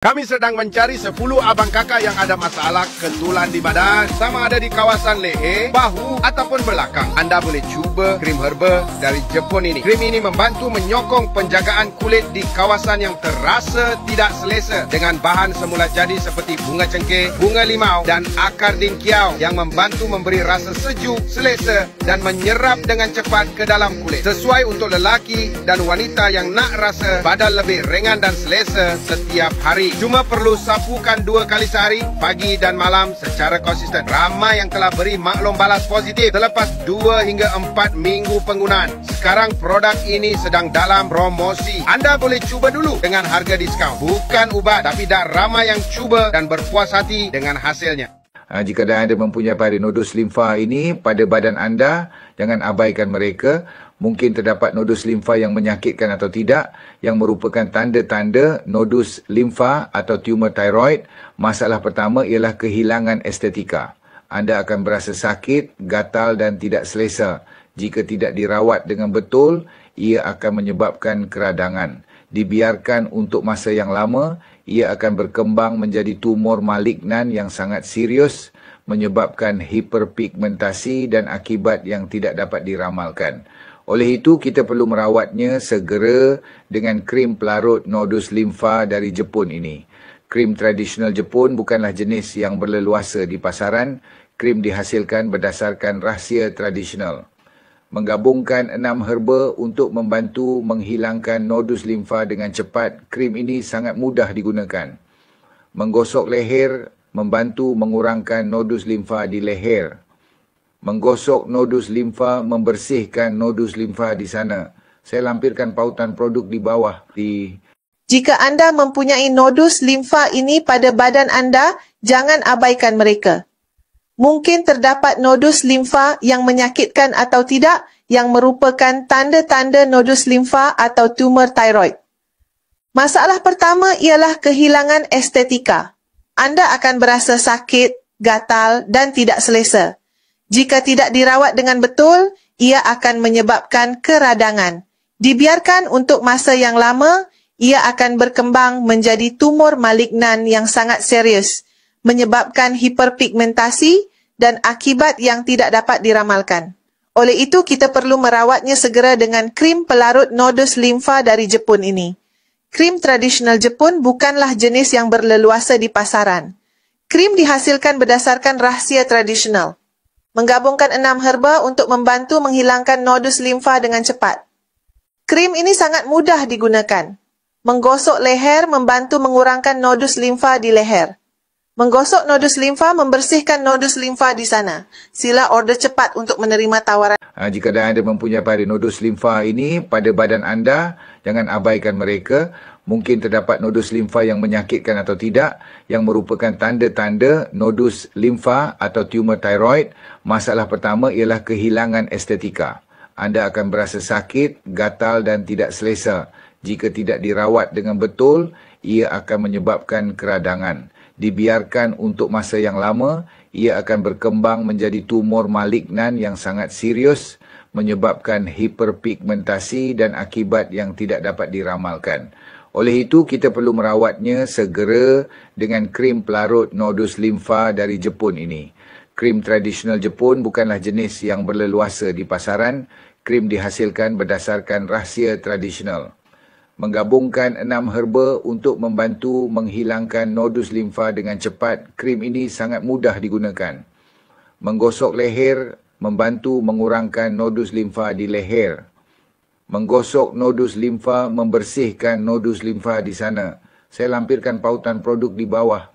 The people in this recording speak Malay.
Kami sedang mencari 10 abang kakak yang ada masalah ketulan di badan, sama ada di kawasan leher, bahu ataupun belakang. Anda boleh cuba krim herba dari Jepun ini. Krim ini membantu menyokong penjagaan kulit di kawasan yang terasa tidak selesa dengan bahan semula jadi seperti bunga cengkeh, bunga limau dan akar dingkiau yang membantu memberi rasa sejuk, selesa dan menyerap dengan cepat ke dalam kulit. Sesuai untuk lelaki dan wanita yang nak rasa badan lebih ringan dan selesa setiap hari. Cuma perlu sapukan 2 kali sehari, pagi dan malam secara konsisten. Ramai yang telah beri maklum balas positif selepas 2 hingga 4 minggu penggunaan. Sekarang produk ini sedang dalam promosi. Anda boleh cuba dulu dengan harga diskaun. Bukan ubat, tapi dah ramai yang cuba dan berpuas hati dengan hasilnya. Jika anda mempunyai nodus limfa ini pada badan anda, jangan abaikan mereka. Mungkin terdapat nodus limfa yang menyakitkan atau tidak, yang merupakan tanda-tanda nodus limfa atau tumor tiroid. Masalah pertama ialah kehilangan estetika. Anda akan berasa sakit, gatal dan tidak selesa. Jika tidak dirawat dengan betul, ia akan menyebabkan keradangan. Dibiarkan untuk masa yang lama, ia akan berkembang menjadi tumor malignan yang sangat serius, menyebabkan hiperpigmentasi dan akibat yang tidak dapat diramalkan. Oleh itu, kita perlu merawatnya segera dengan krim pelarut nodus limfa dari Jepun ini. Krim tradisional Jepun bukanlah jenis yang berleluasa di pasaran. Krim dihasilkan berdasarkan rahsia tradisional. Menggabungkan 6 herba untuk membantu menghilangkan nodus limfa dengan cepat. Krim ini sangat mudah digunakan. Menggosok leher membantu mengurangkan nodus limfa di leher. Menggosok nodus limfa, membersihkan nodus limfa di sana. Saya lampirkan pautan produk di bawah. Jika anda mempunyai nodus limfa ini pada badan anda, jangan abaikan mereka. Mungkin terdapat nodus limfa yang menyakitkan atau tidak, yang merupakan tanda-tanda nodus limfa atau tumor tiroid. Masalah pertama ialah kehilangan estetika. Anda akan berasa sakit, gatal dan tidak selesa. Jika tidak dirawat dengan betul, ia akan menyebabkan keradangan. Dibiarkan untuk masa yang lama, ia akan berkembang menjadi tumor malignan yang sangat serius, menyebabkan hiperpigmentasi dan akibat yang tidak dapat diramalkan. Oleh itu, kita perlu merawatnya segera dengan krim pelarut nodus limfa dari Jepun ini. Krim tradisional Jepun bukanlah jenis yang berleluasa di pasaran. Krim dihasilkan berdasarkan rahsia tradisional. Menggabungkan 6 herba untuk membantu menghilangkan nodus limfa dengan cepat. Krim ini sangat mudah digunakan. Menggosok leher membantu mengurangkan nodus limfa di leher. Menggosok nodus limfa membersihkan nodus limfa di sana. Sila order cepat untuk menerima tawaran. Jika anda mempunyai nodus limfa ini pada badan anda, jangan abaikan mereka. Mungkin terdapat nodus limfa yang menyakitkan atau tidak, yang merupakan tanda-tanda nodus limfa atau tumor tiroid. Masalah pertama ialah kehilangan estetika. Anda akan berasa sakit, gatal dan tidak selesa. Jika tidak dirawat dengan betul, ia akan menyebabkan keradangan. Dibiarkan untuk masa yang lama, ia akan berkembang menjadi tumor malignan yang sangat serius, menyebabkan hiperpigmentasi dan akibat yang tidak dapat diramalkan. Oleh itu, kita perlu merawatnya segera dengan krim pelarut nodus limfa dari Jepun ini. Krim tradisional Jepun bukanlah jenis yang berleluasa di pasaran. Krim dihasilkan berdasarkan rahsia tradisional. Menggabungkan 6 herba untuk membantu menghilangkan nodus limfa dengan cepat. Krim ini sangat mudah digunakan. Menggosok leher membantu mengurangkan nodus limfa di leher. Menggosok nodus limfa, membersihkan nodus limfa di sana. Saya lampirkan pautan produk di bawah.